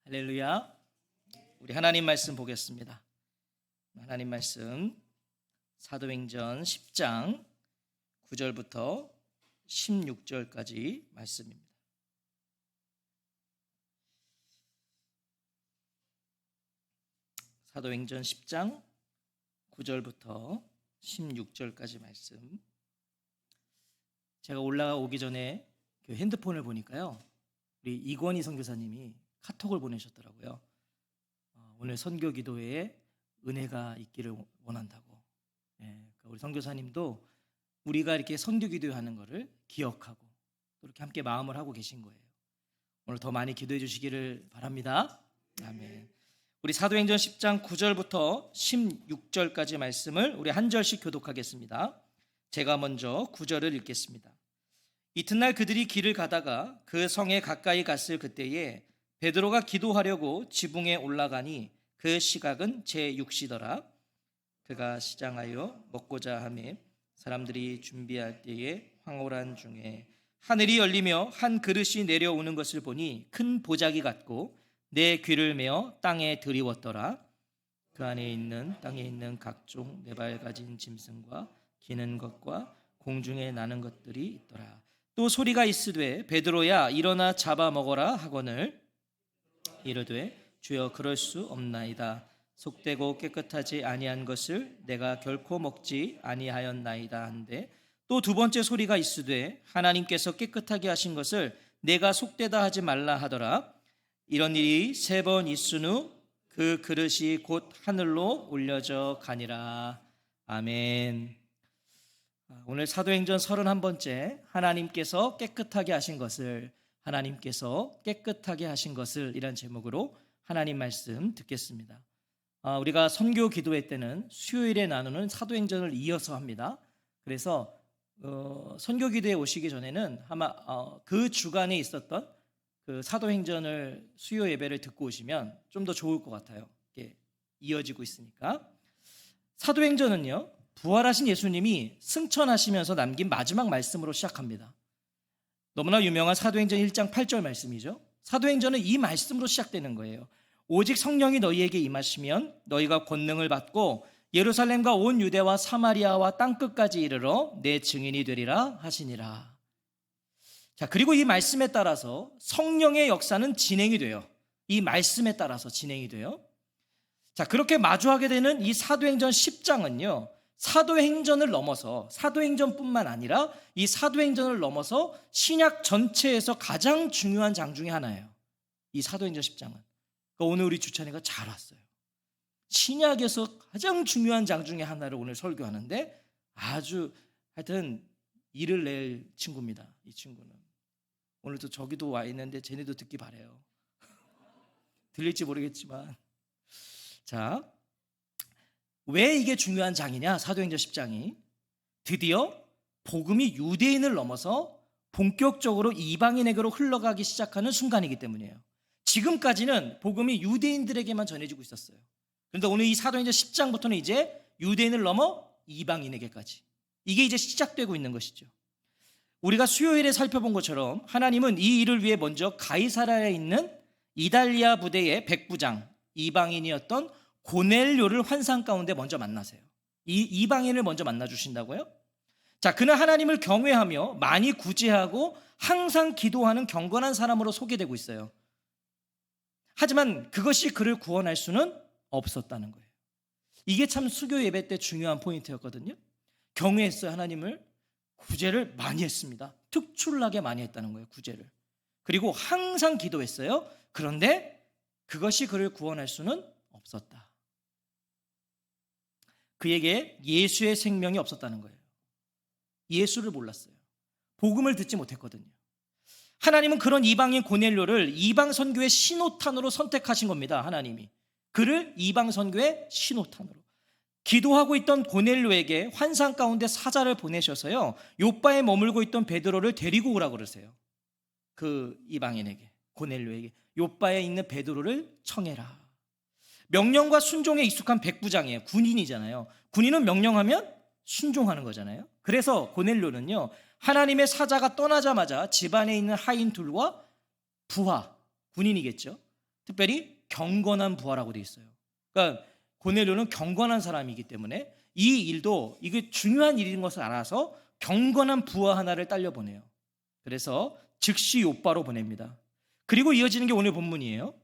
할렐루야. 우리 하나님 말씀 보겠습니다. 하나님 말씀 사도행전 10장 9절부터 16절까지 말씀입니다. 사도행전 10장 9절부터 16절까지 말씀. 제가 올라오기 전에 핸드폰을 보니까요, 우리 이권희 선교사님이 카톡을 보내셨더라고요. 오늘 선교 기도회에 은혜가 있기를 원한다고. 우리 선교사님도 우리가 이렇게 선교 기도하는 것을 기억하고 또 이렇게 함께 마음을 하고 계신 거예요. 오늘 더 많이 기도해 주시기를 바랍니다. 아멘. 우리 사도행전 10장 9절부터 16절까지 말씀을 우리 한 절씩 교독하겠습니다. 제가 먼저 9절을 읽겠습니다. 이튿날 그들이 길을 가다가 그 성에 가까이 갔을 그때에 베드로가 기도하려고 지붕에 올라가니 그 시각은 제6시더라. 그가 시장하여 먹고자 하매 사람들이 준비할 때에 황홀한 중에 하늘이 열리며 한 그릇이 내려오는 것을 보니 큰 보자기 같고 내 귀를 메어 땅에 들이웠더라. 그 안에 있는 땅에 있는 각종 네 발 가진 짐승과 기는 것과 공중에 나는 것들이 있더라. 또 소리가 있으되 베드로야 일어나 잡아먹어라 하거늘 이르되 주여 그럴 수 없나이다. 속되고 깨끗하지 아니한 것을 내가 결코 먹지 아니하였나이다 한데 또 두 번째 소리가 있으되 하나님께서 깨끗하게 하신 것을 내가 속되다 하지 말라 하더라. 이런 일이 3번 있은 후 그 그릇이 곧 하늘로 올려져 가니라. 아멘. 오늘 사도행전 31번째 하나님께서 깨끗하게 하신 것을 이란 제목으로 하나님 말씀 듣겠습니다. 우리가 선교 기도회 때는 수요일에 나누는 사도행전을 이어서 합니다. 그래서 선교 기도회 오시기 전에는 아마 그 주간에 있었던 그 사도행전을 수요 예배를 듣고 오시면 좀 더 좋을 것 같아요. 이게 이어지고 있으니까. 사도행전은요, 부활하신 예수님이 승천하시면서 남긴 마지막 말씀으로 시작합니다. 너무나 유명한 사도행전 1장 8절 말씀이죠. 사도행전은 이 말씀으로 시작되는 거예요. 오직 성령이 너희에게 임하시면 너희가 권능을 받고 예루살렘과 온 유대와 사마리아와 땅끝까지 이르러 내 증인이 되리라 하시니라. 자, 그리고 이 말씀에 따라서 성령의 역사는 진행이 돼요. 이 말씀에 따라서 진행이 돼요. 자, 그렇게 마주하게 되는 이 사도행전 10장은요, 사도행전을 넘어서 사도행전뿐만 아니라 이 사도행전을 넘어서 신약 전체에서 가장 중요한 장 중에 하나예요. 이 사도행전 10장은. 그러니까 오늘 우리 주찬이가 잘 왔어요. 신약에서 가장 중요한 장 중에 하나를 오늘 설교하는데 아주 하여튼 일을 낼 친구입니다. 이 친구는. 오늘도 저기도 와 있는데 쟤네도 듣기 바래요. 들릴지 모르겠지만. 자, 왜 이게 중요한 장이냐? 사도행전 10장이 드디어 복음이 유대인을 넘어서 본격적으로 이방인에게로 흘러가기 시작하는 순간이기 때문이에요. 지금까지는 복음이 유대인들에게만 전해지고 있었어요. 그런데 오늘 이 사도행전 10장부터는 이제 유대인을 넘어 이방인에게까지, 이게 이제 시작되고 있는 것이죠. 우리가 수요일에 살펴본 것처럼 하나님은 이 일을 위해 먼저 가이사랴에 있는 이달리아 부대의 백부장, 이방인이었던 고넬료를 환상 가운데 먼저 만나세요. 이 이방인을 먼저 만나주신다고요? 자, 그는 하나님을 경외하며 많이 구제하고 항상 기도하는 경건한 사람으로 소개되고 있어요. 하지만 그것이 그를 구원할 수는 없었다는 거예요. 이게 참 수교 예배 때 중요한 포인트였거든요. 경외했어요. 하나님을. 구제를 많이 했습니다. 특출나게 많이 했다는 거예요. 구제를. 그리고 항상 기도했어요. 그런데 그것이 그를 구원할 수는 없었다. 그에게 예수의 생명이 없었다는 거예요. 예수를 몰랐어요. 복음을 듣지 못했거든요. 하나님은 그런 이방인 고넬료를 이방 선교의 신호탄으로 선택하신 겁니다. 하나님이 그를 이방 선교의 신호탄으로. 기도하고 있던 고넬료에게 환상 가운데 사자를 보내셔서요, 요빠에 머물고 있던 베드로를 데리고 오라고 그러세요. 그 이방인에게, 고넬료에게 요빠에 있는 베드로를 청해라. 명령과 순종에 익숙한 백부장이에요. 군인이잖아요. 군인은 명령하면 순종하는 거잖아요. 그래서 고넬료는요, 하나님의 사자가 떠나자마자 집안에 있는 하인 둘과 부하, 군인이겠죠, 특별히 경건한 부하라고 되어 있어요. 그러니까 고넬료는 경건한 사람이기 때문에 이 일도 이게 중요한 일인 것을 알아서 경건한 부하 하나를 딸려보내요. 그래서 즉시 욥바로 보냅니다. 그리고 이어지는 게 오늘 본문이에요.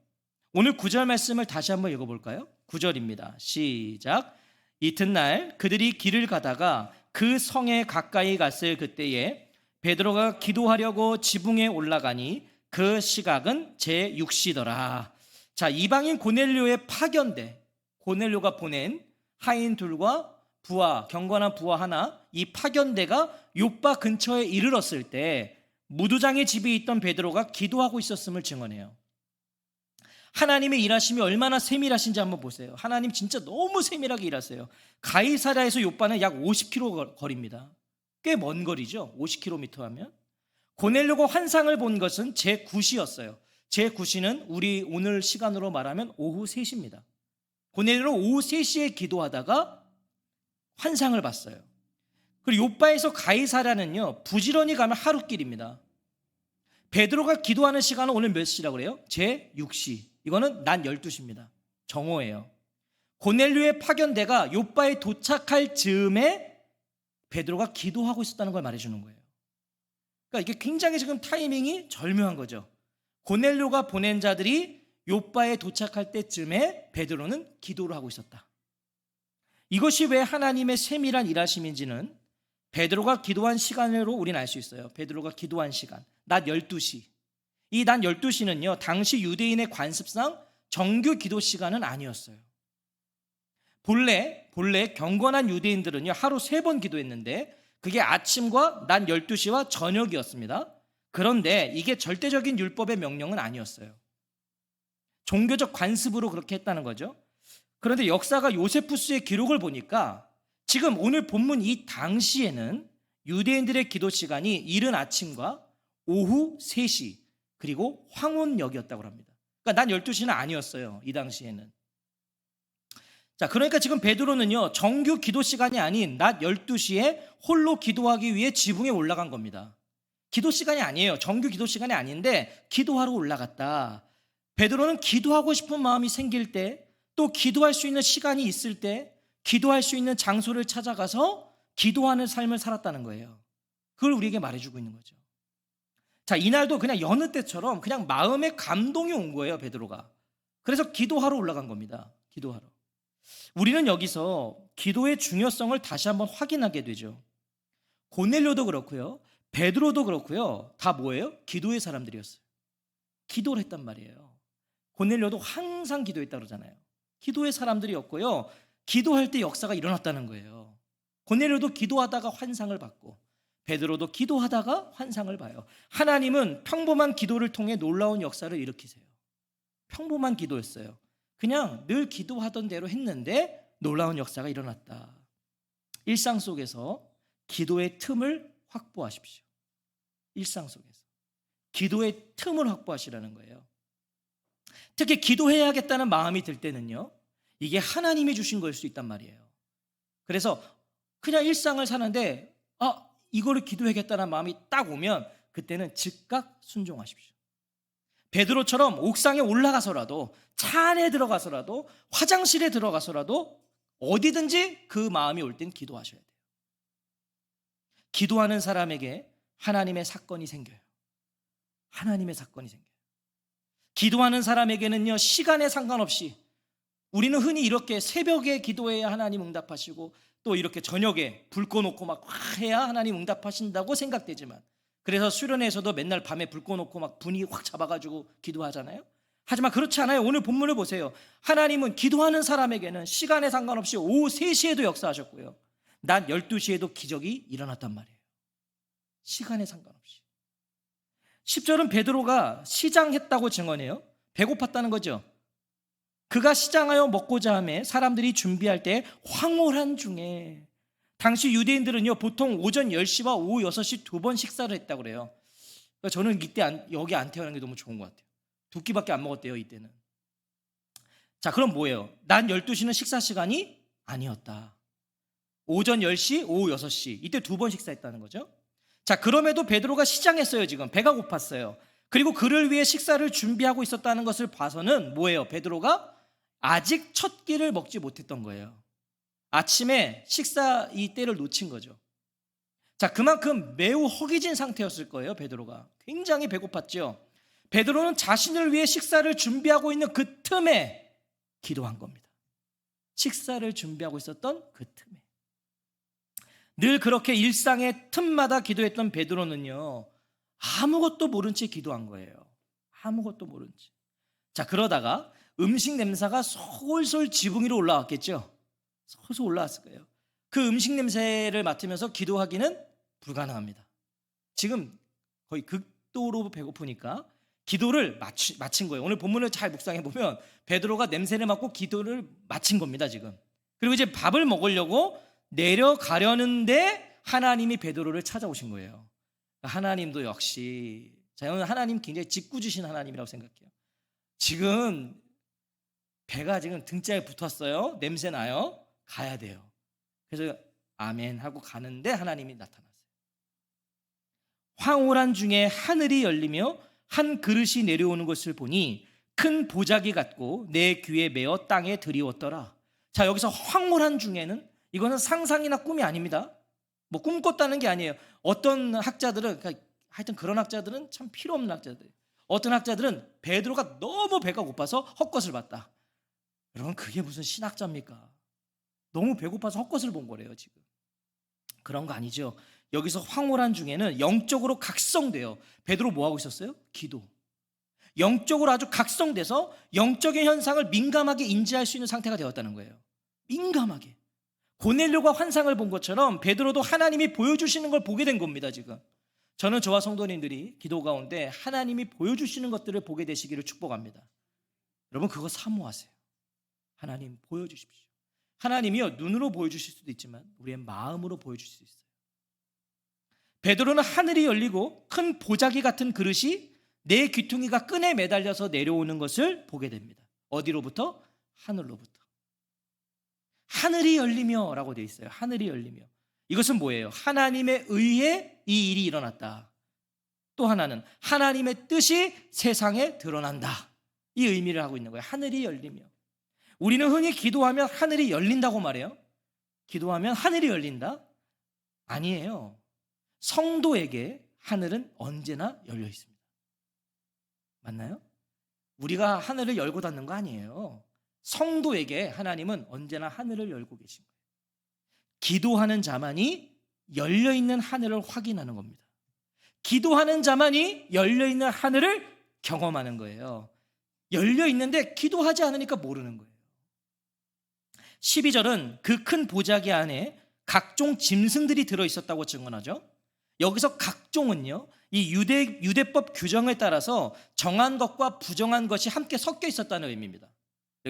오늘 9절 말씀을 다시 한번 읽어볼까요? 9절입니다. 시작. 이튿날 그들이 길을 가다가 그 성에 가까이 갔을 그때에 베드로가 기도하려고 지붕에 올라가니 그 시각은 제6시더라. 자, 이방인 고넬료의 파견대, 고넬료가 보낸 하인 둘과 부하, 경건한 부하 하나, 이 파견대가 욥바 근처에 이르렀을 때 무두장의 집에 있던 베드로가 기도하고 있었음을 증언해요. 하나님의 일하심이 얼마나 세밀하신지 한번 보세요. 하나님 진짜 너무 세밀하게 일하세요. 가이사랴에서 욥바는 약 50km 거리입니다. 꽤 먼 거리죠. 50km 하면. 고넬료가 환상을 본 것은 제9시였어요. 제9시는 우리 오늘 시간으로 말하면 오후 3시입니다. 고넬료는 오후 3시에 기도하다가 환상을 봤어요. 그리고 욥바에서 가이사랴는요, 부지런히 가면 하루길입니다. 베드로가 기도하는 시간은 오늘 몇 시라고 그래요? 제6시. 이거는 낮 12시입니다. 정오예요. 고넬료의 파견대가 욥바에 도착할 즈음에 베드로가 기도하고 있었다는 걸 말해주는 거예요. 그러니까 이게 굉장히 지금 타이밍이 절묘한 거죠. 고넬료가 보낸 자들이 욥바에 도착할 때쯤에 베드로는 기도를 하고 있었다. 이것이 왜 하나님의 세밀한 일하심인지는 베드로가 기도한 시간으로 우리는 알 수 있어요. 베드로가 기도한 시간, 낮 12시. 이 낮 12시는요, 당시 유대인의 관습상 정규 기도 시간은 아니었어요. 본래 경건한 유대인들은요, 하루 3번 기도했는데 그게 아침과 낮 12시와 저녁이었습니다. 그런데 이게 절대적인 율법의 명령은 아니었어요. 종교적 관습으로 그렇게 했다는 거죠. 그런데 역사가 요세푸스의 기록을 보니까 지금 오늘 본문 이 당시에는 유대인들의 기도 시간이 이른 아침과 오후 3시 그리고 황혼역이었다고 합니다. 그러니까 낮 12시는 아니었어요. 이 당시에는. 자, 그러니까 지금 베드로는요, 정규 기도 시간이 아닌 낮 12시에 홀로 기도하기 위해 지붕에 올라간 겁니다. 기도 시간이 아니에요. 정규 기도 시간이 아닌데 기도하러 올라갔다. 베드로는 기도하고 싶은 마음이 생길 때, 또 기도할 수 있는 시간이 있을 때 기도할 수 있는 장소를 찾아가서 기도하는 삶을 살았다는 거예요. 그걸 우리에게 말해주고 있는 거죠. 자, 이날도 그냥 여느 때처럼 그냥 마음에 감동이 온 거예요, 베드로가. 그래서 기도하러 올라간 겁니다. 기도하러. 우리는 여기서 기도의 중요성을 다시 한번 확인하게 되죠. 고넬료도 그렇고요, 베드로도 그렇고요, 다 뭐예요? 기도의 사람들이었어요. 기도를 했단 말이에요. 고넬료도 항상 기도했다고 그러잖아요. 기도의 사람들이었고요, 기도할 때 역사가 일어났다는 거예요. 고넬료도 기도하다가 환상을 받고 베드로도 기도하다가 환상을 봐요. 하나님은 평범한 기도를 통해 놀라운 역사를 일으키세요. 평범한 기도였어요. 그냥 늘 기도하던 대로 했는데 놀라운 역사가 일어났다. 일상 속에서 기도의 틈을 확보하십시오. 일상 속에서 기도의 틈을 확보하시라는 거예요. 특히 기도해야겠다는 마음이 들 때는요, 이게 하나님이 주신 거일 수 있단 말이에요. 그래서 그냥 일상을 사는데 이거를 기도해야겠다는 마음이 딱 오면 그때는 즉각 순종하십시오. 베드로처럼 옥상에 올라가서라도, 차 안에 들어가서라도, 화장실에 들어가서라도 어디든지 그 마음이 올 땐 기도하셔야 돼요. 기도하는 사람에게 하나님의 사건이 생겨요. 하나님의 사건이 생겨요. 기도하는 사람에게는요, 시간에 상관없이, 우리는 흔히 이렇게 새벽에 기도해야 하나님 응답하시고 또 이렇게 저녁에 불 꺼놓고 막 해야 하나님 응답하신다고 생각되지만, 그래서 수련회에서도 맨날 밤에 불 꺼놓고 막 분위기 확 잡아가지고 기도하잖아요. 하지만 그렇지 않아요. 오늘 본문을 보세요. 하나님은 기도하는 사람에게는 시간에 상관없이 오후 3시에도 역사하셨고요, 낮 12시에도 기적이 일어났단 말이에요. 시간에 상관없이. 10절은 베드로가 시장했다고 증언해요. 배고팠다는 거죠. 그가 시장하여 먹고자 하며 사람들이 준비할 때 황홀한 중에, 당시 유대인들은요, 보통 오전 10시와 오후 6시 2번 식사를 했다고 그래요. 그러니까 저는 이때 여기 안 태어난 게 너무 좋은 것 같아요. 2끼밖에 안 먹었대요, 이때는. 자, 그럼 뭐예요? 낮 12시는 식사 시간이 아니었다. 오전 10시, 오후 6시, 이때 2번 식사했다는 거죠. 자, 그럼에도 베드로가 시장했어요. 지금 배가 고팠어요. 그리고 그를 위해 식사를 준비하고 있었다는 것을 봐서는 뭐예요? 베드로가 아직 첫 끼를 먹지 못했던 거예요. 아침에 식사 이 때를 놓친 거죠. 자, 그만큼 매우 허기진 상태였을 거예요. 베드로가 굉장히 배고팠죠. 베드로는 자신을 위해 식사를 준비하고 있는 그 틈에 기도한 겁니다. 식사를 준비하고 있었던 그 틈에. 늘 그렇게 일상의 틈마다 기도했던 베드로는요, 아무것도 모른 채 기도한 거예요. 아무것도 모른 채. 자, 그러다가 음식 냄새가 솔솔 지붕 위로 올라왔겠죠. 솔솔 올라왔을 거예요. 그 음식 냄새를 맡으면서 기도하기는 불가능합니다. 지금 거의 극도로 배고프니까 기도를 마친 거예요. 오늘 본문을 잘 묵상해 보면 베드로가 냄새를 맡고 기도를 마친 겁니다, 지금. 그리고 이제 밥을 먹으려고 내려가려는데 하나님이 베드로를 찾아오신 거예요. 하나님도 역시, 저는 하나님 굉장히 짓궂으신 하나님이라고 생각해요. 지금 배가 지금 등짝에 붙었어요. 냄새 나요. 가야 돼요. 그래서 아멘 하고 가는데 하나님이 나타났어요. 황홀한 중에 하늘이 열리며 한 그릇이 내려오는 것을 보니 큰 보자기 같고 내 귀에 메어 땅에 드리웠더라. 자, 여기서 황홀한 중에는 이거는 상상이나 꿈이 아닙니다. 뭐 꿈꿨다는 게 아니에요. 어떤 학자들은, 그러니까 하여튼 그런 학자들은 참 필요 없는 학자들. 어떤 학자들은 베드로가 너무 배가 고파서 헛것을 봤다. 여러분, 그게 무슨 신학자입니까? 너무 배고파서 헛것을 본 거래요, 지금. 그런 거 아니죠. 여기서 황홀한 중에는 영적으로 각성돼요. 베드로 뭐 하고 있었어요? 기도. 영적으로 아주 각성돼서 영적인 현상을 민감하게 인지할 수 있는 상태가 되었다는 거예요. 민감하게. 고넬료가 환상을 본 것처럼 베드로도 하나님이 보여주시는 걸 보게 된 겁니다, 지금. 저는 저와 성도님들이 기도 가운데 하나님이 보여주시는 것들을 보게 되시기를 축복합니다. 여러분, 그거 사모하세요. 하나님 보여주십시오. 하나님이요, 눈으로 보여주실 수도 있지만 우리의 마음으로 보여주실 수 있어요. 베드로는 하늘이 열리고 큰 보자기 같은 그릇이 내 귀퉁이가 끈에 매달려서 내려오는 것을 보게 됩니다. 어디로부터? 하늘로부터. 하늘이 열리며 라고 되어 있어요. 하늘이 열리며. 이것은 뭐예요? 하나님에 의해 이 일이 일어났다. 또 하나는 하나님의 뜻이 세상에 드러난다. 이 의미를 하고 있는 거예요. 하늘이 열리며. 우리는 흔히 기도하면 하늘이 열린다고 말해요. 기도하면 하늘이 열린다? 아니에요. 성도에게 하늘은 언제나 열려 있습니다. 맞나요? 우리가 하늘을 열고 닫는 거 아니에요. 성도에게 하나님은 언제나 하늘을 열고 계신 거예요. 기도하는 자만이 열려있는 하늘을 확인하는 겁니다. 기도하는 자만이 열려있는 하늘을 경험하는 거예요. 열려있는데 기도하지 않으니까 모르는 거예요. 12절은 그 큰 보자기 안에 각종 짐승들이 들어있었다고 증언하죠. 여기서 각종은요, 이 유대법 규정에 따라서 정한 것과 부정한 것이 함께 섞여 있었다는 의미입니다.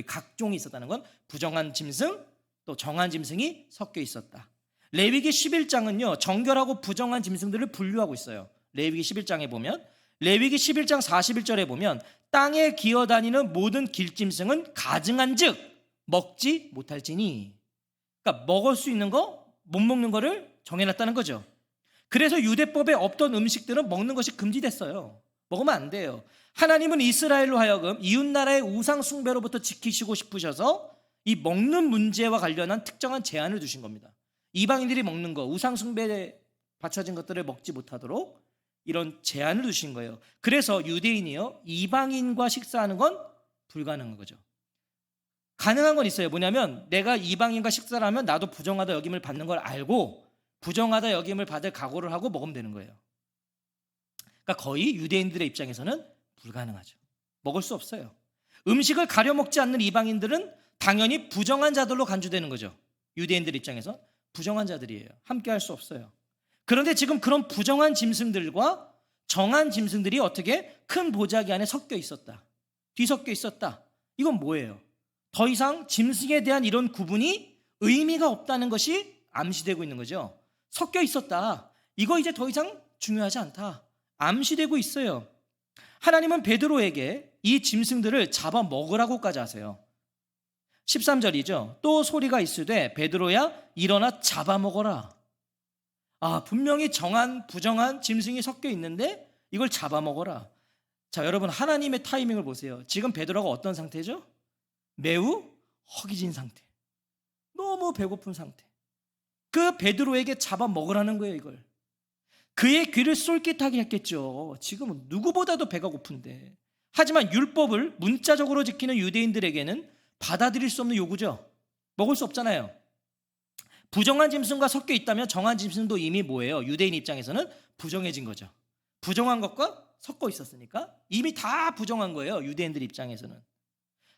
각종이 있었다는 건 부정한 짐승, 또 정한 짐승이 섞여 있었다. 레위기 11장은요, 정결하고 부정한 짐승들을 분류하고 있어요. 레위기 11장에 보면, 레위기 11장 41절에 보면 땅에 기어다니는 모든 길짐승은 가증한 즉 먹지 못할지니. 그러니까 먹을 수 있는 거, 못 먹는 거를 정해놨다는 거죠. 그래서 유대법에 없던 음식들은 먹는 것이 금지됐어요. 먹으면 안 돼요. 하나님은 이스라엘로 하여금 이웃나라의 우상 숭배로부터 지키시고 싶으셔서 이 먹는 문제와 관련한 특정한 제한을 두신 겁니다. 이방인들이 먹는 거, 우상 숭배에 바쳐진 것들을 먹지 못하도록 이런 제한을 두신 거예요. 그래서 유대인이요, 이방인과 식사하는 건 불가능한 거죠. 가능한 건 있어요. 뭐냐면 내가 이방인과 식사를 하면 나도 부정하다 여김을 받는 걸 알고 부정하다 여김을 받을 각오를 하고 먹으면 되는 거예요. 그러니까 거의 유대인들의 입장에서는 불가능하죠. 먹을 수 없어요. 음식을 가려 먹지 않는 이방인들은 당연히 부정한 자들로 간주되는 거죠. 유대인들 입장에서 부정한 자들이에요. 함께 할 수 없어요. 그런데 지금 그런 부정한 짐승들과 정한 짐승들이 어떻게 큰 보자기 안에 섞여 있었다. 뒤섞여 있었다. 이건 뭐예요? 더 이상 짐승에 대한 이런 구분이 의미가 없다는 것이 암시되고 있는 거죠. 섞여 있었다. 이거 이제 더 이상 중요하지 않다. 암시되고 있어요. 하나님은 베드로에게 이 짐승들을 잡아 먹으라고까지 하세요. 13절이죠. 또 소리가 있으되 베드로야 일어나 잡아먹어라. 분명히 정한 부정한 짐승이 섞여 있는데 이걸 잡아먹어라. 자, 여러분 하나님의 타이밍을 보세요. 지금 베드로가 어떤 상태죠? 매우 허기진 상태. 너무 배고픈 상태. 그 베드로에게 잡아먹으라는 거예요, 이걸. 그의 귀를 쏠깃하게 했겠죠. 지금은 누구보다도 배가 고픈데. 하지만 율법을 문자적으로 지키는 유대인들에게는 받아들일 수 없는 요구죠. 먹을 수 없잖아요. 부정한 짐승과 섞여 있다면 정한 짐승도 이미 뭐예요? 유대인 입장에서는 부정해진 거죠. 부정한 것과 섞어 있었으니까 이미 다 부정한 거예요, 유대인들 입장에서는.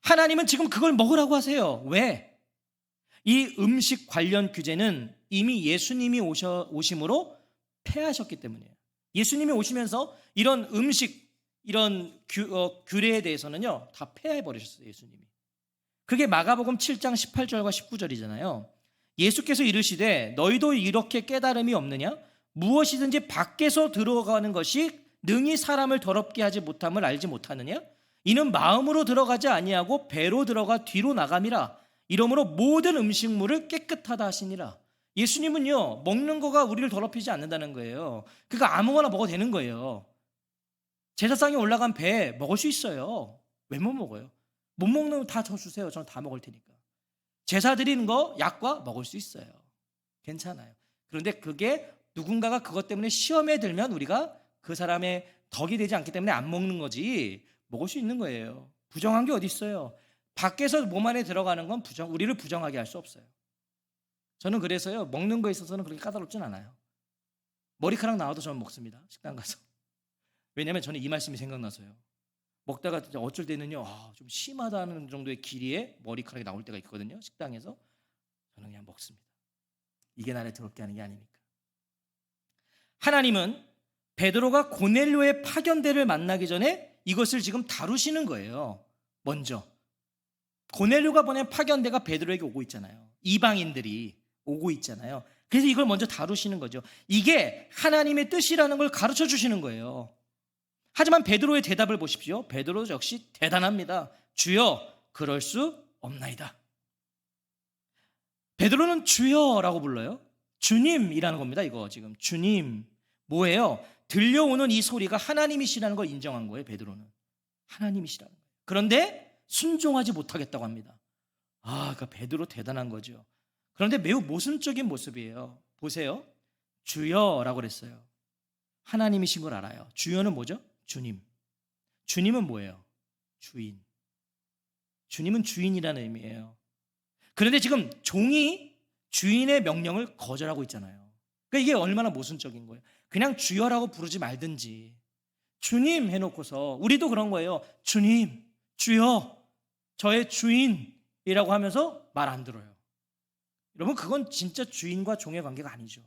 하나님은 지금 그걸 먹으라고 하세요. 왜? 이 음식 관련 규제는 이미 예수님이 오심으로 폐하셨기 때문이에요. 예수님이 오시면서 이런 음식, 이런 규례에 대해서는요 다 폐해버리셨어요, 예수님이. 그게 마가복음 7장 18절과 19절이잖아요. 예수께서 이르시되 너희도 이렇게 깨달음이 없느냐? 무엇이든지 밖에서 들어가는 것이 능히 사람을 더럽게 하지 못함을 알지 못하느냐? 이는 마음으로 들어가지 아니하고 배로 들어가 뒤로 나감이라. 이러므로 모든 음식물을 깨끗하다 하시니라. 예수님은요 먹는 거가 우리를 더럽히지 않는다는 거예요. 그러니까 아무거나 먹어도 되는 거예요. 제사상에 올라간 배 먹을 수 있어요. 왜 못 먹어요? 못 먹는 거 다 저 주세요. 저는 다 먹을 테니까. 제사 드리는 거 약과 먹을 수 있어요. 괜찮아요. 그런데 그게 누군가가 그것 때문에 시험에 들면 우리가 그 사람의 덕이 되지 않기 때문에 안 먹는 거지, 먹을 수 있는 거예요. 부정한 게 어디 있어요? 밖에서 몸 안에 들어가는 건 우리를 부정하게 할 수 없어요. 저는 그래서요 먹는 거에 있어서는 그렇게 까다롭진 않아요. 머리카락 나와도 저는 먹습니다, 식당 가서. 왜냐하면 저는 이 말씀이 생각나서요. 먹다가 어쩔 때는요 좀 심하다는 정도의 길이에 머리카락이 나올 때가 있거든요, 식당에서. 저는 그냥 먹습니다. 이게 나를 더럽게 하는 게 아니니까. 하나님은 베드로가 고넬료의 파견대를 만나기 전에 이것을 지금 다루시는 거예요. 먼저 고넬료가 보낸 파견대가 베드로에게 오고 있잖아요. 이방인들이 오고 있잖아요. 그래서 이걸 먼저 다루시는 거죠. 이게 하나님의 뜻이라는 걸 가르쳐 주시는 거예요. 하지만 베드로의 대답을 보십시오. 베드로 역시 대단합니다. 주여, 그럴 수 없나이다. 베드로는 주여라고 불러요. 주님이라는 겁니다. 이거 지금 주님 뭐예요? 들려오는 이 소리가 하나님이시라는 걸 인정한 거예요. 베드로는 하나님이시라는 거예요. 그런데 순종하지 못하겠다고 합니다. 그러니까 베드로 대단한 거죠. 그런데 매우 모순적인 모습이에요. 보세요. 주여라고 그랬어요. 하나님이신 걸 알아요. 주여는 뭐죠? 주님. 주님은 뭐예요? 주인. 주님은 주인이라는 의미예요. 그런데 지금 종이 주인의 명령을 거절하고 있잖아요. 그러니까 이게 얼마나 모순적인 거예요. 그냥 주여라고 부르지 말든지 주님 해놓고서, 우리도 그런 거예요. 주님, 주여, 저의 주인이라고 하면서 말 안 들어요. 여러분, 그건 진짜 주인과 종의 관계가 아니죠.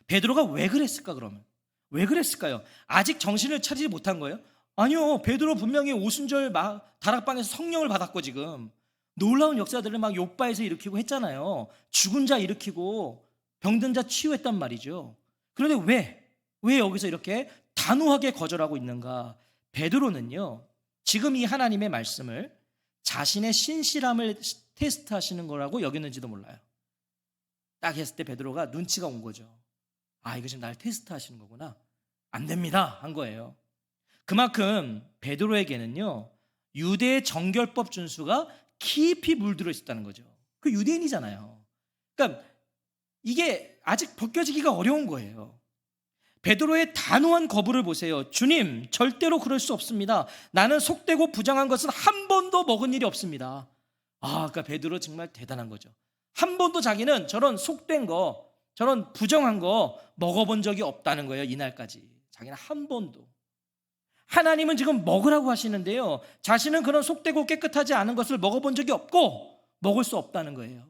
베드로가 왜 그랬을까? 그러면 왜 그랬을까요? 아직 정신을 차리지 못한 거예요? 아니요, 베드로 분명히 오순절 다락방에서 성령을 받았고 지금 놀라운 역사들을 막 욥바에서 일으키고 했잖아요. 죽은 자 일으키고 병든 자 치유했단 말이죠. 그런데 왜 여기서 이렇게 단호하게 거절하고 있는가? 베드로는요 지금 이 하나님의 말씀을 자신의 신실함을 테스트하시는 거라고 여겼는지도 몰라요. 딱 했을 때 베드로가 눈치가 온 거죠. 이거 지금 날 테스트하시는 거구나. 안 됩니다 한 거예요. 그만큼 베드로에게는요 유대의 정결법 준수가 깊이 물들어 있었다는 거죠. 그 유대인이잖아요. 그러니까 이게 아직 벗겨지기가 어려운 거예요. 베드로의 단호한 거부를 보세요. 주님, 절대로 그럴 수 없습니다. 나는 속되고 부정한 것은 한 번도 먹은 일이 없습니다. 그러니까 베드로 정말 대단한 거죠. 한 번도 자기는 저런 속된 거, 저런 부정한 거 먹어본 적이 없다는 거예요. 이날까지 자기는 한 번도. 하나님은 지금 먹으라고 하시는데요 자신은 그런 속되고 깨끗하지 않은 것을 먹어본 적이 없고 먹을 수 없다는 거예요.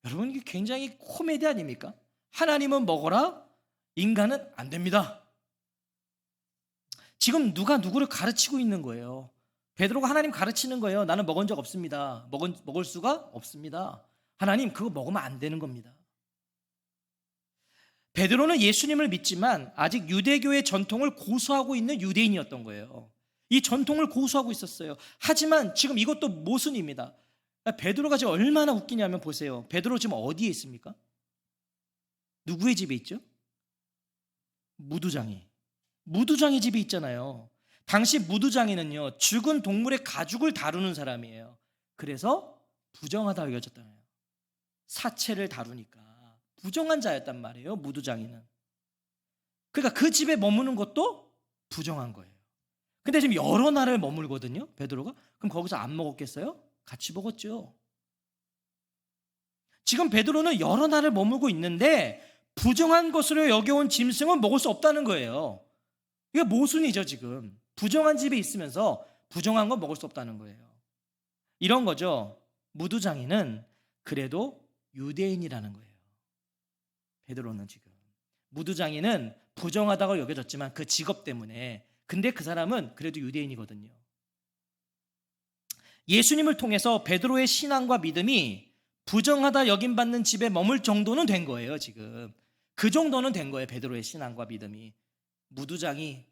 여러분, 이게 굉장히 코미디 아닙니까? 하나님은 먹어라, 인간은 안 됩니다. 지금 누가 누구를 가르치고 있는 거예요. 베드로가 하나님 가르치는 거예요. 나는 먹은 적 없습니다. 먹을 수가 없습니다. 하나님, 그거 먹으면 안 되는 겁니다. 베드로는 예수님을 믿지만 아직 유대교의 전통을 고수하고 있는 유대인이었던 거예요. 이 전통을 고수하고 있었어요. 하지만 지금 이것도 모순입니다. 베드로가 지금 얼마나 웃기냐면 보세요. 베드로 지금 어디에 있습니까? 누구의 집에 있죠? 무두장이. 무두장의 집이 있잖아요. 당시 무두장이는요, 죽은 동물의 가죽을 다루는 사람이에요. 그래서 부정하다 여겨졌잖아요. 사체를 다루니까 부정한 자였단 말이에요, 무두장이는. 그러니까 그 집에 머무는 것도 부정한 거예요. 근데 지금 여러 날을 머물거든요, 베드로가. 그럼 거기서 안 먹었겠어요? 같이 먹었죠. 지금 베드로는 여러 날을 머물고 있는데 부정한 것으로 여겨온 짐승은 먹을 수 없다는 거예요. 이게 모순이죠. 지금 부정한 집에 있으면서 부정한 건 먹을 수 없다는 거예요. 이런 거죠. 무두장이는 그래도 유대인이라는 거예요. 베드로는 지금 무두장이는 부정하다고 여겨졌지만 그 직업 때문에, 근데 그 사람은 그래도 유대인이거든요. 예수님을 통해서 베드로의 신앙과 믿음이 부정하다 여김받는 집에 머물 정도는 된 거예요. 지금 그 정도는 된 거예요. 베드로의 신앙과 믿음이. 무두장이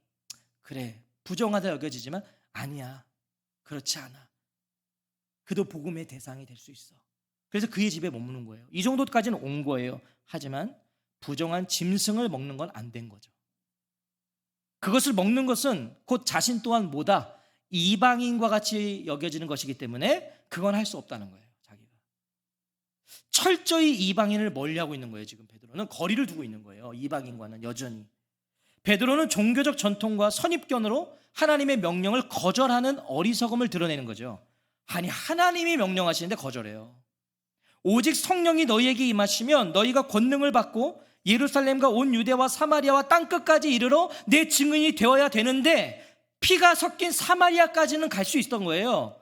그래 부정하다 여겨지지만 아니야, 그렇지 않아, 그도 복음의 대상이 될 수 있어. 그래서 그의 집에 머무는 거예요. 이 정도까지는 온 거예요. 하지만 부정한 짐승을 먹는 건 안 된 거죠. 그것을 먹는 것은 곧 자신 또한 뭐다? 이방인과 같이 여겨지는 것이기 때문에 그건 할 수 없다는 거예요. 자기가 철저히 이방인을 멀리하고 있는 거예요. 지금 베드로는 거리를 두고 있는 거예요. 이방인과는 여전히. 베드로는 종교적 전통과 선입견으로 하나님의 명령을 거절하는 어리석음을 드러내는 거죠. 아니, 하나님이 명령하시는데 거절해요. 오직 성령이 너희에게 임하시면 너희가 권능을 받고 예루살렘과 온 유대와 사마리아와 땅끝까지 이르러 내 증인이 되어야 되는데 피가 섞인 사마리아까지는 갈 수 있었던 거예요.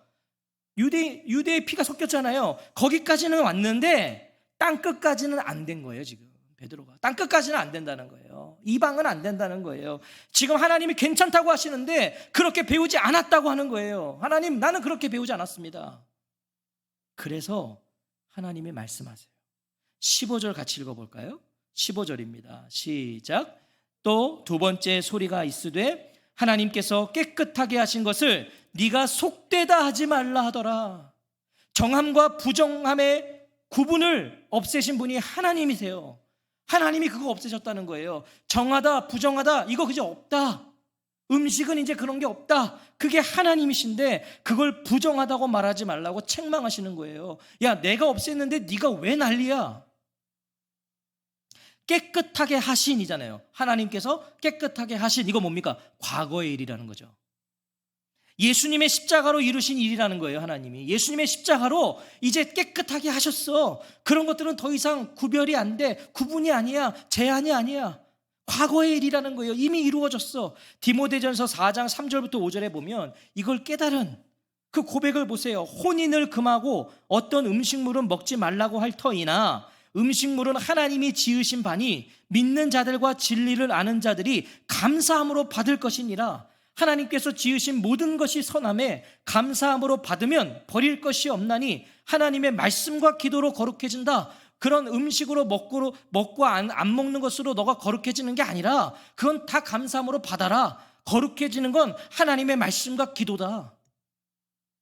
유대의 피가 섞였잖아요. 거기까지는 왔는데 땅끝까지는 안 된 거예요. 지금 베드로가 땅끝까지는 안 된다는 거예요. 이방은 안 된다는 거예요. 지금 하나님이 괜찮다고 하시는데 그렇게 배우지 않았다고 하는 거예요. 하나님, 나는 그렇게 배우지 않았습니다. 그래서 하나님이 말씀하세요. 15절 같이 읽어볼까요? 15절입니다. 시작. 또 두 번째 소리가 있으되 하나님께서 깨끗하게 하신 것을 네가 속되다 하지 말라 하더라. 정함과 부정함의 구분을 없애신 분이 하나님이세요. 하나님이 그거 없애셨다는 거예요. 정하다 부정하다 이거 그저 없다. 음식은 이제 그런 게 없다. 그게 하나님이신데 그걸 부정하다고 말하지 말라고 책망하시는 거예요. 야, 내가 없앴는데 네가 왜 난리야? 깨끗하게 하신이잖아요. 하나님께서 깨끗하게 하신, 이거 뭡니까? 과거의 일이라는 거죠. 예수님의 십자가로 이루신 일이라는 거예요. 하나님이 예수님의 십자가로 이제 깨끗하게 하셨어. 그런 것들은 더 이상 구별이 안 돼. 구분이 아니야. 제한이 아니야. 과거의 일이라는 거예요. 이미 이루어졌어. 디모데전서 4장 3절부터 5절에 보면 이걸 깨달은 그 고백을 보세요. 혼인을 금하고 어떤 음식물은 먹지 말라고 할 터이나 음식물은 하나님이 지으신 바니 믿는 자들과 진리를 아는 자들이 감사함으로 받을 것이니라. 하나님께서 지으신 모든 것이 선함에 감사함으로 받으면 버릴 것이 없나니 하나님의 말씀과 기도로 거룩해진다. 그런 음식으로 먹고 안 먹는 것으로 너가 거룩해지는 게 아니라 그건 다 감사함으로 받아라. 거룩해지는 건 하나님의 말씀과 기도다.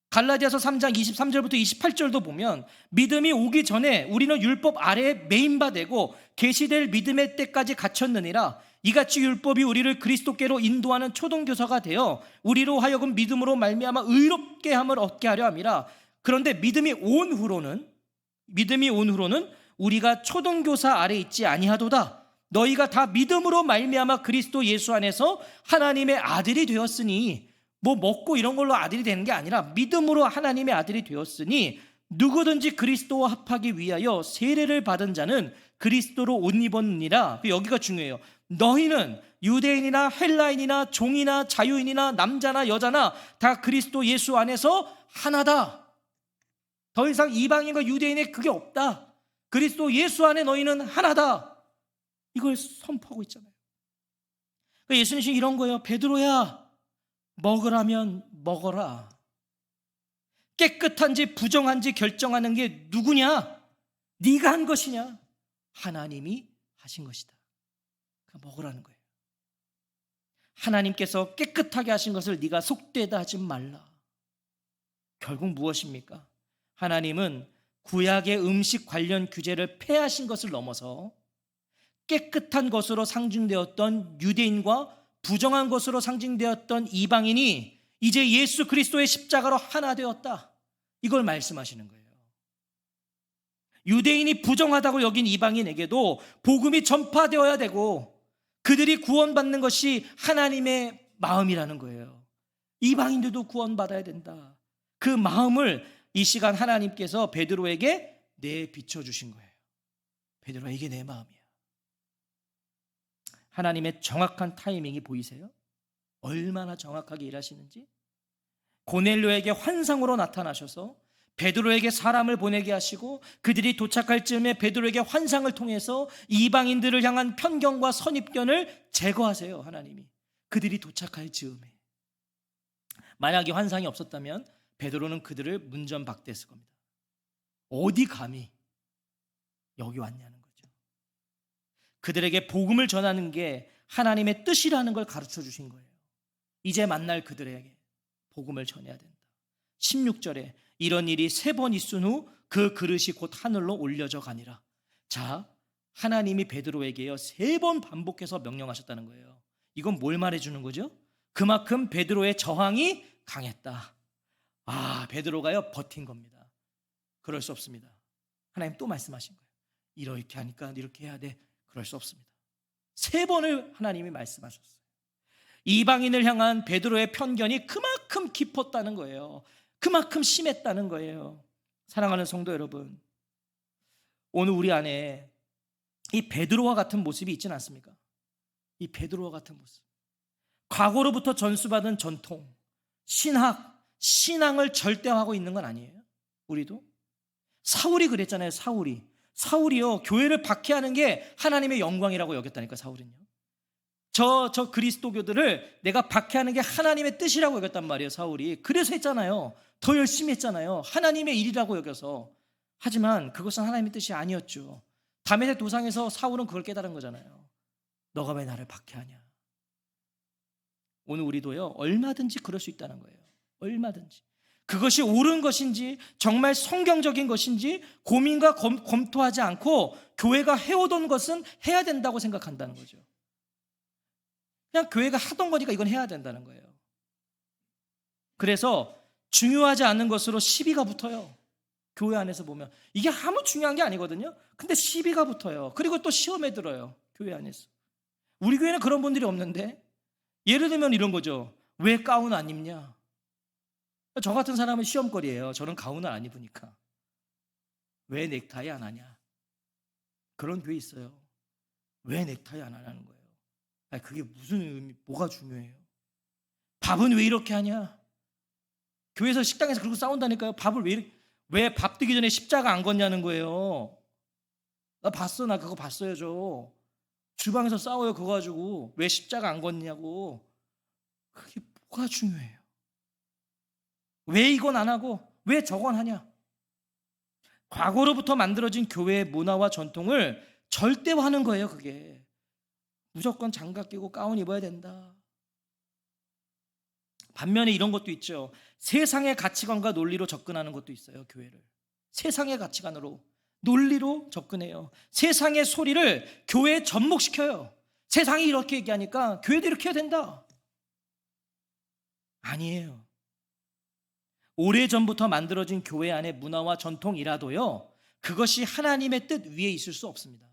갈라디아서 3장 23절부터 28절도 보면 믿음이 오기 전에 우리는 율법 아래에 매인바 되고 계시될 믿음의 때까지 갇혔느니라. 이같이 율법이 우리를 그리스도께로 인도하는 초등교사가 되어 우리로 하여금 믿음으로 말미암아 의롭게 함을 얻게 하려 함이라. 그런데 믿음이 온 후로는 우리가 초등교사 아래 있지 아니하도다. 너희가 다 믿음으로 말미암아 그리스도 예수 안에서 하나님의 아들이 되었으니, 뭐 먹고 이런 걸로 아들이 되는 게 아니라 믿음으로 하나님의 아들이 되었으니 누구든지 그리스도와 합하기 위하여 세례를 받은 자는 그리스도로 옷 입었느니라. 여기가 중요해요. 너희는 유대인이나 헬라인이나 종이나 자유인이나 남자나 여자나 다 그리스도 예수 안에서 하나다. 더 이상 이방인과 유대인의 그게 없다. 그리스도 예수 안에 너희는 하나다. 이걸 선포하고 있잖아요. 예수님이 이런 거예요. 베드로야, 먹으라면 먹어라. 깨끗한지 부정한지 결정하는 게 누구냐? 네가 한 것이냐? 하나님이 하신 것이다. 그러니까 먹으라는 거예요. 하나님께서 깨끗하게 하신 것을 네가 속되다 하지 말라. 결국 무엇입니까? 하나님은 구약의 음식 관련 규제를 폐하신 것을 넘어서 깨끗한 것으로 상징되었던 유대인과 부정한 것으로 상징되었던 이방인이 이제 예수 그리스도의 십자가로 하나 되었다. 이걸 말씀하시는 거예요. 유대인이 부정하다고 여긴 이방인에게도 복음이 전파되어야 되고 그들이 구원받는 것이 하나님의 마음이라는 거예요. 이방인들도 구원받아야 된다. 그 마음을 이 시간 하나님께서 베드로에게 내비춰주신 거예요. 베드로야, 이게 내 마음이야. 하나님의 정확한 타이밍이 보이세요? 얼마나 정확하게 일하시는지. 고넬료에게 환상으로 나타나셔서 베드로에게 사람을 보내게 하시고 그들이 도착할 즈음에 베드로에게 환상을 통해서 이방인들을 향한 편견과 선입견을 제거하세요. 하나님이 그들이 도착할 즈음에. 만약 이 환상이 없었다면 베드로는 그들을 문전박대했을 겁니다. 어디 감히 여기 왔냐는 거죠. 그들에게 복음을 전하는 게 하나님의 뜻이라는 걸 가르쳐 주신 거예요. 이제 만날 그들에게 복음을 전해야 된다. 16절에 이런 일이 3번 있은 후 그 그릇이 곧 하늘로 올려져 가니라. 자, 하나님이 베드로에게요 3번 반복해서 명령하셨다는 거예요. 이건 뭘 말해주는 거죠? 그만큼 베드로의 저항이 강했다. 베드로가요 버틴 겁니다. 그럴 수 없습니다. 하나님 또 말씀하신 거예요. 이렇게 하니까 이렇게 해야 돼. 그럴 수 없습니다. 3번을 하나님이 말씀하셨어요. 이방인을 향한 베드로의 편견이 그만큼 깊었다는 거예요. 그만큼 심했다는 거예요. 사랑하는 성도 여러분, 오늘 우리 안에 이 베드로와 같은 모습이 있지는 않습니까? 이 베드로와 같은 모습, 과거로부터 전수받은 전통, 신학, 신앙을 절대화하고 있는 건 아니에요. 우리도 사울이 그랬잖아요. 사울이요 교회를 박해하는 게 하나님의 영광이라고 여겼다니까. 사울은요 저 그리스도교들을 내가 박해하는 게 하나님의 뜻이라고 여겼단 말이에요. 사울이 그래서 했잖아요. 더 열심히 했잖아요. 하나님의 일이라고 여겨서. 하지만 그것은 하나님의 뜻이 아니었죠. 다메섹 도상에서 사울은 그걸 깨달은 거잖아요. 너가 왜 나를 박해하냐. 오늘 우리도요 얼마든지 그럴 수 있다는 거예요. 얼마든지. 그것이 옳은 것인지 정말 성경적인 것인지 고민과 검토하지 않고 교회가 해오던 것은 해야 된다고 생각한다는 거죠. 그냥 교회가 하던 거니까 이건 해야 된다는 거예요. 그래서 중요하지 않은 것으로 시비가 붙어요. 교회 안에서 보면 이게 아무 중요한 게 아니거든요. 근데 시비가 붙어요. 그리고 또 시험에 들어요. 교회 안에서. 우리 교회는 그런 분들이 없는데, 예를 들면 이런 거죠. 왜 가운 안 입냐? 저 같은 사람은 시험거리예요. 저는 가운을 안 입으니까. 왜 넥타이 안 하냐? 그런 교회 있어요. 왜 넥타이 안 하냐는 거예요. 그게 무슨 의미, 뭐가 중요해요? 밥은 왜 이렇게 하냐? 교회에서 식당에서 그러고 싸운다니까요. 밥을 왜 밥 뜨기 전에 십자가 안 걷냐는 거예요. 나 그거 봤어요. 저 주방에서 싸워요. 그거 가지고 왜 십자가 안 걷냐고. 그게 뭐가 중요해요? 왜 이건 안 하고 왜 저건 하냐? 과거로부터 만들어진 교회의 문화와 전통을 절대화하는 거예요. 그게 무조건 장갑 끼고 가운 입어야 된다. 반면에 이런 것도 있죠. 세상의 가치관과 논리로 접근하는 것도 있어요. 교회를 세상의 가치관으로 논리로 접근해요. 세상의 소리를 교회에 접목시켜요. 세상이 이렇게 얘기하니까 교회도 이렇게 해야 된다. 아니에요. 오래전부터 만들어진 교회 안의 문화와 전통이라도요, 그것이 하나님의 뜻 위에 있을 수 없습니다.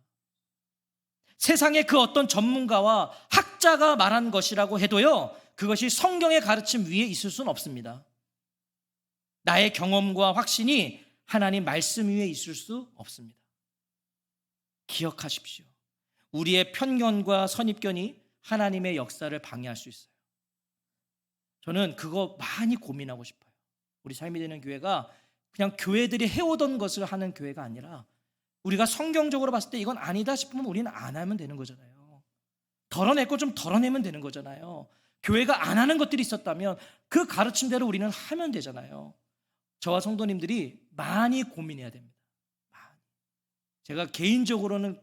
세상의 그 어떤 전문가와 학자가 말한 것이라고 해도요, 그것이 성경의 가르침 위에 있을 수는 없습니다. 나의 경험과 확신이 하나님 말씀 위에 있을 수 없습니다. 기억하십시오. 우리의 편견과 선입견이 하나님의 역사를 방해할 수 있어요. 저는 그거 많이 고민하고 싶어요. 우리 삶이 되는 교회가 그냥 교회들이 해오던 것을 하는 교회가 아니라 우리가 성경적으로 봤을 때 이건 아니다 싶으면 우리는 안 하면 되는 거잖아요. 덜어낼 거 좀 덜어내면 되는 거잖아요. 교회가 안 하는 것들이 있었다면 그 가르침대로 우리는 하면 되잖아요. 저와 성도님들이 많이 고민해야 됩니다. 제가 개인적으로는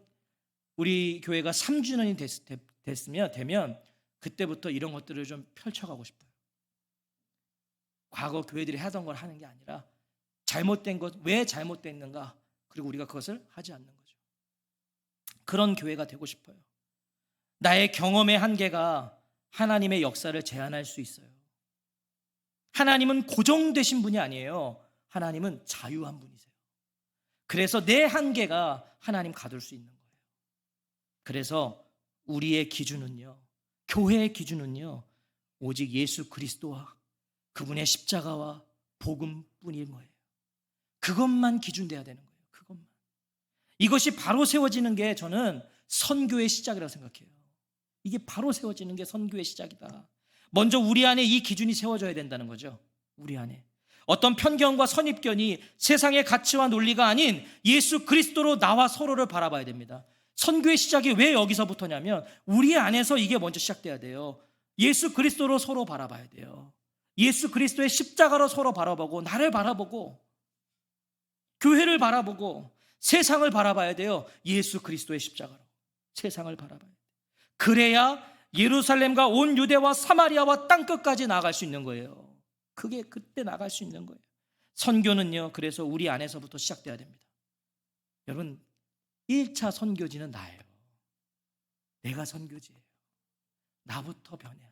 우리 교회가 3주년이 되면 그때부터 이런 것들을 좀 펼쳐가고 싶어요. 과거 교회들이 하던 걸 하는 게 아니라 잘못된 것, 왜 잘못됐는가, 그리고 우리가 그것을 하지 않는 거죠. 그런 교회가 되고 싶어요. 나의 경험의 한계가 하나님의 역사를 제한할 수 있어요. 하나님은 고정되신 분이 아니에요. 하나님은 자유한 분이세요. 그래서 내 한계가 하나님 가둘 수 있는 거예요. 그래서 우리의 기준은요, 교회의 기준은요, 오직 예수 그리스도와 그분의 십자가와 복음뿐인 거예요. 그것만 기준돼야 되는 거예요. 그것만. 이것이 바로 세워지는 게 저는 선교의 시작이라고 생각해요. 이게 바로 세워지는 게 선교의 시작이다. 먼저 우리 안에 이 기준이 세워져야 된다는 거죠. 우리 안에. 어떤 편견과 선입견이 세상의 가치와 논리가 아닌 예수 그리스도로 나와 서로를 바라봐야 됩니다. 선교의 시작이 왜 여기서부터냐면 우리 안에서 이게 먼저 시작돼야 돼요. 예수 그리스도로 서로 바라봐야 돼요. 예수 그리스도의 십자가로 서로 바라보고, 나를 바라보고, 교회를 바라보고, 세상을 바라봐야 돼요. 예수 그리스도의 십자가로 세상을 바라봐야 돼요. 그래야 예루살렘과 온 유대와 사마리아와 땅끝까지 나아갈 수 있는 거예요. 그게 그때 나갈 수 있는 거예요. 선교는요, 그래서 우리 안에서부터 시작돼야 됩니다. 여러분, 1차 선교지는 나예요. 내가 선교지예요. 나부터 변해야 돼요.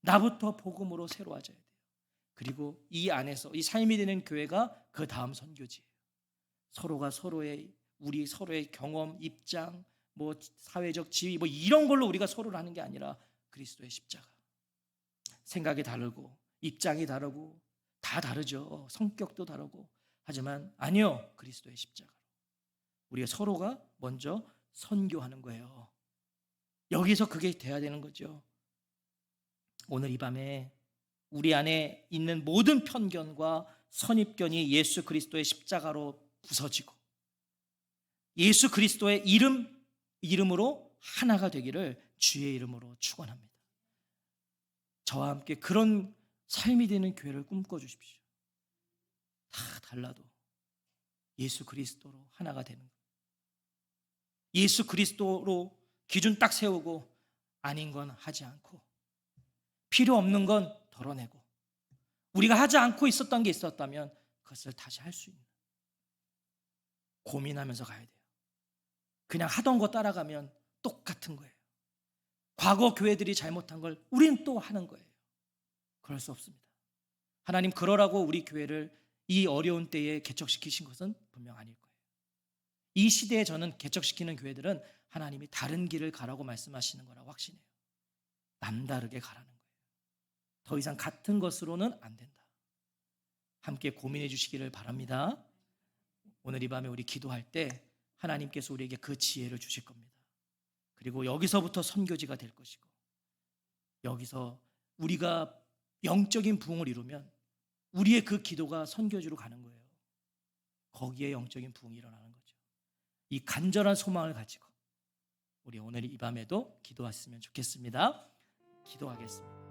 나부터 복음으로 새로워져야 돼요. 그리고 이 안에서 이 삶이 되는 교회가 그 다음 선교지예요. 서로가 서로의, 우리 서로의 경험, 입장, 뭐 사회적 지위, 뭐 이런 걸로 우리가 서로를 하는 게 아니라 그리스도의 십자가. 생각이 다르고 입장이 다르고 다 다르죠. 성격도 다르고. 하지만 아니요, 그리스도의 십자가로 우리가 서로가 먼저 선교하는 거예요. 여기서 그게 돼야 되는 거죠. 오늘 이 밤에 우리 안에 있는 모든 편견과 선입견이 예수 그리스도의 십자가로 부서지고 예수 그리스도의 이름으로 하나가 되기를 주의 이름으로 축원합니다. 저와 함께 그런 삶이 되는 교회를 꿈꿔주십시오. 다 달라도 예수 그리스도로 하나가 되는 거예요. 예수 그리스도로 기준 딱 세우고 아닌 건 하지 않고 필요 없는 건 덜어내고 우리가 하지 않고 있었던 게 있었다면 그것을 다시 할 수 있는, 고민하면서 가야 돼요. 그냥 하던 거 따라가면 똑같은 거예요. 과거 교회들이 잘못한 걸 우린 또 하는 거예요. 그럴 수 없습니다. 하나님 그러라고 우리 교회를 이 어려운 때에 개척시키신 것은 분명 아닐 거예요. 이 시대에 저는 개척시키는 교회들은 하나님이 다른 길을 가라고 말씀하시는 거라고 확신해요. 남다르게 가라는 거예요. 더 이상 같은 것으로는 안 된다. 함께 고민해 주시기를 바랍니다. 오늘 이 밤에 우리 기도할 때 하나님께서 우리에게 그 지혜를 주실 겁니다. 그리고 여기서부터 선교지가 될 것이고 여기서 우리가 영적인 부흥을 이루면 우리의 그 기도가 선교지로 가는 거예요. 거기에 영적인 부흥이 일어나는 거죠. 이 간절한 소망을 가지고 우리 오늘 이 밤에도 기도했으면 좋겠습니다. 기도하겠습니다.